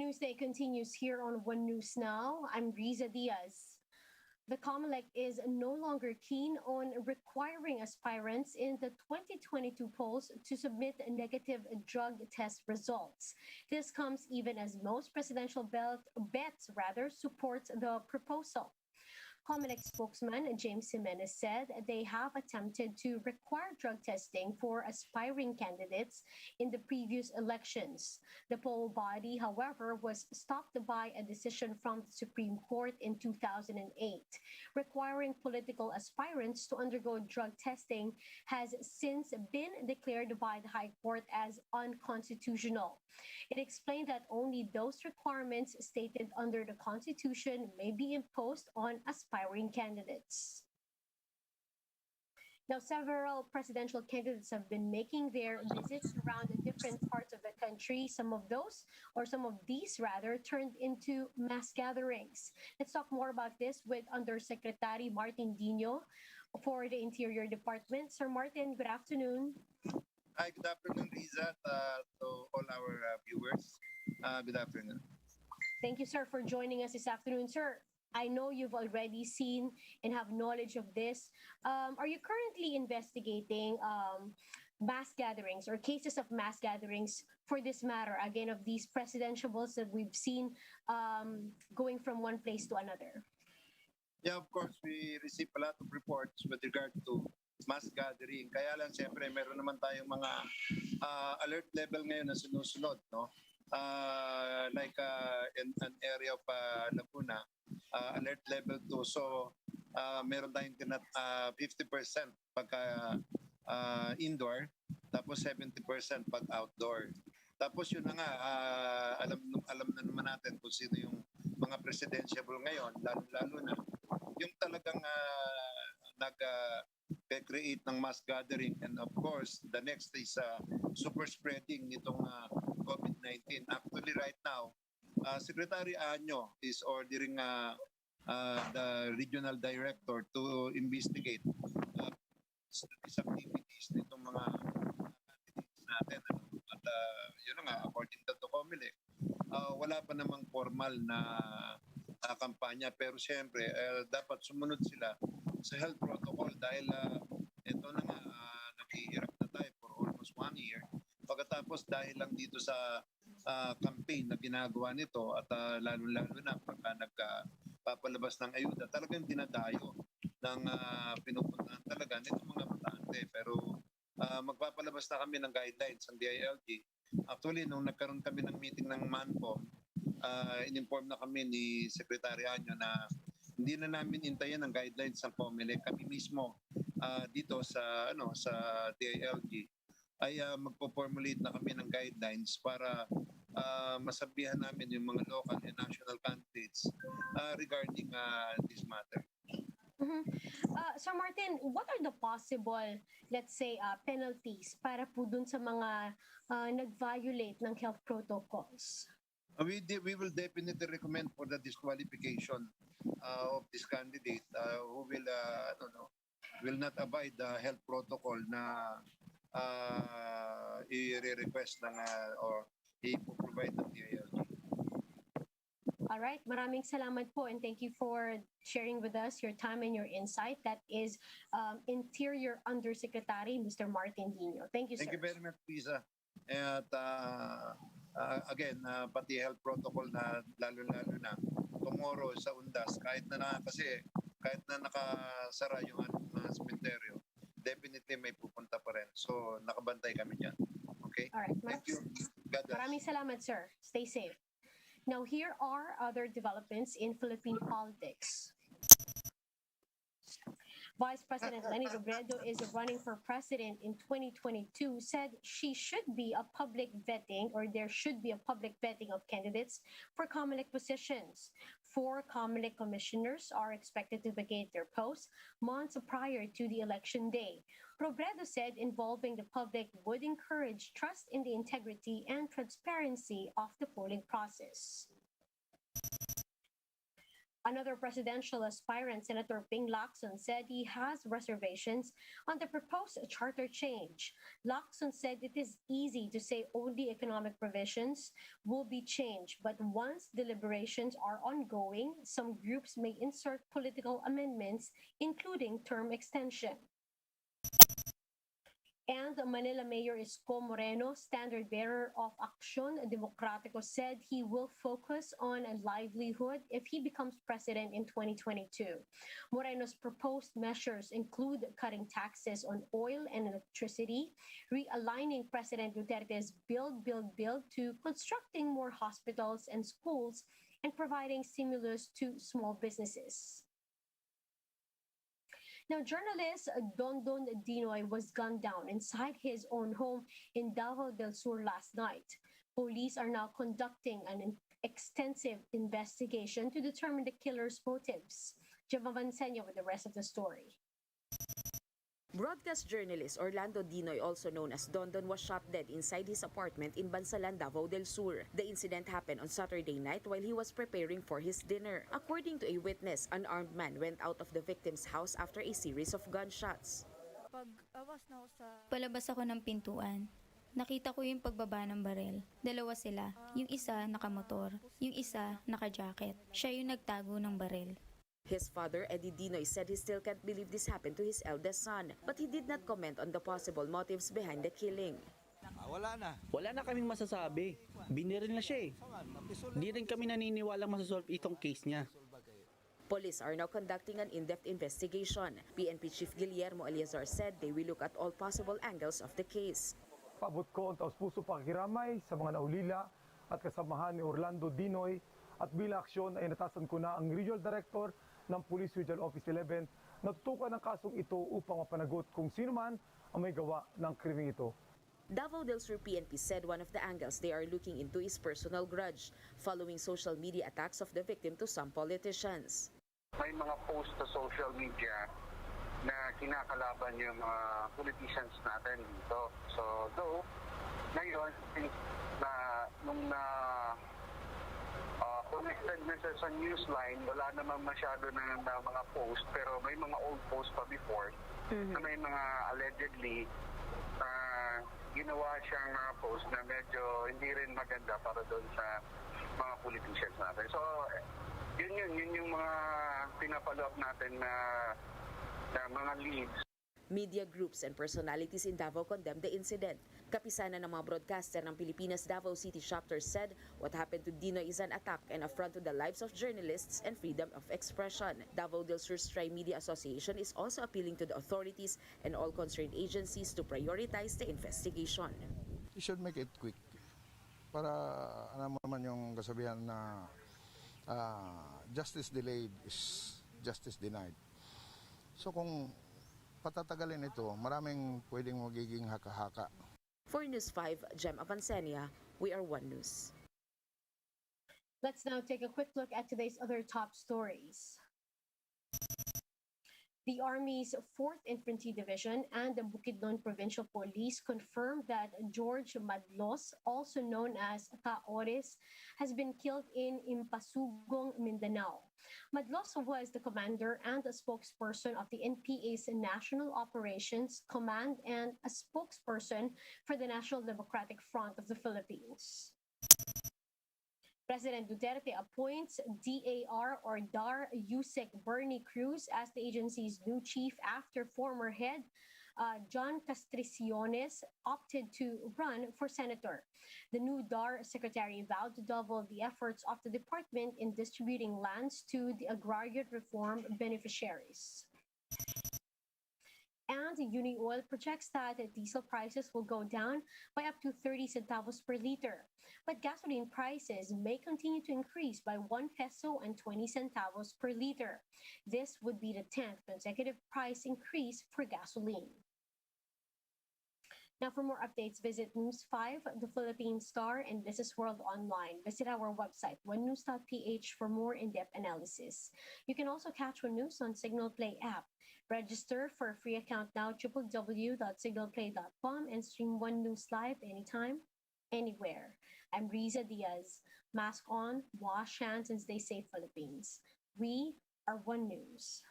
Newsday continues here on One News Now. I'm Riza Diaz. The Comelec is no longer keen on requiring aspirants in the 2022 polls to submit negative drug test results. This comes even as most presidential bets supports the proposal. Comelec spokesman James Jimenez said they have attempted to require drug testing for aspiring candidates in the previous elections. The poll body, however, was stopped by a decision from the Supreme Court in 2008. Requiring political aspirants to undergo drug testing has since been declared by the High Court as unconstitutional. It explained that only those requirements stated under the Constitution may be imposed on aspiring candidates. Now, several presidential candidates have been making their visits around the different parts of the country. Some of these turned into mass gatherings. Let's talk more about this with Undersecretary Martin Dino for the Interior Department. Sir Martin, good afternoon. Hi, good afternoon, Riza, to all our viewers. Good afternoon. Thank you, sir, for joining us this afternoon. Sir, I know you've already seen and have knowledge of this. Are you currently investigating mass gatherings or cases of mass gatherings for this matter, again, of these presidentiables that we've seen going from one place to another? Yeah, of course, we receive a lot of reports with regard to mass gathering. Kaya lang, siyempre, meron naman tayong mga alert level ngayon na sinusunod, no? In an area of Laguna, alert level 2. So, meron tayong 50% pagka indoor, tapos 70% pag outdoor. Tapos yun na nga, alam na naman natin kung sino yung mga presidentiable ngayon, lalo na yung talagang nag-create ng mass gathering. And of course, the next is super spreading nitong COVID-19. Actually, right now, Secretary Anyo is ordering the regional director to investigate these activities nitong mga candidates natin. At yun nga, according to Comelec, wala pa namang formal na kampanya, pero siyempre dapat sumunod sila sa health protocol dahil ito na nga, naghihirap na tayo for almost 1 year. Pagkatapos dahil lang dito sa campaign na ginagawa nito at lalo-lalo na pagka nagpapalabas ng ayuda, talagang dinadayo ng pinupuntahan talaga nito mga matante. Pero magpapalabas na kami ng guidelines ng DILG. Actually, nung nagkaroon kami ng meeting ng MANCOM, in-inform na kami ni Secretary Anyo na hindi na namin intayan ang guidelines ng Comelec. Kami mismo dito sa DILG ay magpo-formulate na kami ng guidelines para masabihan namin yung mga local and national candidates regarding this matter. Mm-hmm. Sir Martin, what are the possible, let's say, penalties para po dun sa mga nag-violate ng health protocols? We will definitely recommend for the disqualification of this candidate who will not abide the health protocol na i-request ng or i-provide ng DILG. All right. Maraming salamat po and thank you for sharing with us your time and your insight. That is Interior Undersecretary Mr. Martin Dino. Thank you, sir. Thank you very much, Lisa. At again, pati health protocol na lalo-lalo na tomorrow sa Undas, kahit na nakasara yung cemetery, definitely may pupunta pa rin. So, nakabantay kami dyan. Okay? All right. Thank you. God bless. Maraming salamat, sir. Stay safe. Now, here are other developments in Philippine politics. Vice President Leni Robredo is running for president in 2022, said she should be a public vetting, or there should be a public vetting of candidates for Comelec positions. 4 Comelec commissioners are expected to vacate their posts months prior to the election day. Robredo said involving the public would encourage trust in the integrity and transparency of the polling process. Another presidential aspirant, Senator Ping Lacson, said he has reservations on the proposed charter change. Lacson said it is easy to say only economic provisions will be changed, but once deliberations are ongoing, some groups may insert political amendments, including term extension. And Manila Mayor Isko Moreno, standard bearer of Aksyon Demokratiko, said he will focus on a livelihood if he becomes president in 2022. Moreno's proposed measures include cutting taxes on oil and electricity, realigning President Duterte's Build, Build, Build to constructing more hospitals and schools, and providing stimulus to small businesses. Now, journalist Dondon Dinoy was gunned down inside his own home in Davao del Sur last night. Police are now conducting an extensive investigation to determine the killer's motives. Gemma Vansenya with the rest of the story. Broadcast journalist Orlando Dinoy, also known as Dondon, was shot dead inside his apartment in Bansalan, Davao del Sur. The incident happened on Saturday night while he was preparing for his dinner. According to a witness, an armed man went out of the victim's house after a series of gunshots. Palabas ako ng pintuan. Nakita ko yung pagbaba ng barel. Dalawa sila. Yung isa nakamotor, yung isa naka-jacket. Siya yung nagtago ng barel. His father, Eddie Dinoy, said he still can't believe this happened to his eldest son, but he did not comment on the possible motives behind the killing. Wala na kaming masasabi. Biniril na siya eh. Di rin kami naniniwalang masasolve itong case niya. Police are now conducting an in-depth investigation. PNP Chief Guillermo Eliazar said they will look at all possible angles of the case. Paabot ko ang taus-puso pakikiramay sa mga naulila at kasamahan ni Orlando Dinoy, at bilang aksyon ay natasan ko na ang Regional Director ng Police Regional Office 11 na tutukan ng kasong ito upang mapanagot kung sino man ang may gawa ng krimeng ito. Davao del Sur PNP said one of the angles they are looking into is personal grudge following social media attacks of the victim to some politicians. May mga post sa social media na kinakalaban yung mga politicians natin dito. So, though, ngayon, nung connected na sa newsline, wala naman masyado na mga post, pero may mga old post pa before na may mga allegedly ginawa siyang mga post na medyo hindi rin maganda para doon sa mga politicians natin. So, yun yung mga pinapalo up natin na mga leads. Media groups and personalities in Davao condemned the incident. Kapisanan ng mga broadcaster ng Pilipinas Davao City chapter said what happened to Dinoy is an attack and affront to the lives of journalists and freedom of expression. Davao del Sur Tri-Media Association is also appealing to the authorities and all concerned agencies to prioritize the investigation. You should make it quick para alam mo naman yung kasabihan na justice delayed is justice denied. So kung patatagalin ito, maraming pwedeng magiging haka-haka. For News 5, Gem Avancenia, we are One News. Let's now take a quick look at today's other top stories. The Army's 4th Infantry Division and the Bukidnon Provincial Police confirmed that George Madlos, also known as Kaores, has been killed in Impasugong, Mindanao. Madlos was the commander and a spokesperson of the NPA's National Operations Command and a spokesperson for the National Democratic Front of the Philippines. President Duterte appoints DAR or DAR Yusek Bernie Cruz as the agency's new chief after former head John Castriciones opted to run for senator. The new DAR secretary vowed to double the efforts of the department in distributing lands to the agrarian reform beneficiaries. And Unioil projects that diesel prices will go down by up to 30 centavos per liter. But gasoline prices may continue to increase by 1 peso and 20 centavos per liter. This would be the 10th consecutive price increase for gasoline. Now, for more updates, visit News 5, The Philippine Star, and Business World Online. Visit our website, onenews.ph, for more in-depth analysis. You can also catch One News on Signal Play app. Register for a free account now, www.signalplay.com, and stream One News live anytime, anywhere. I'm Riza Diaz. Mask on, wash hands, and stay safe, Philippines. We are One News.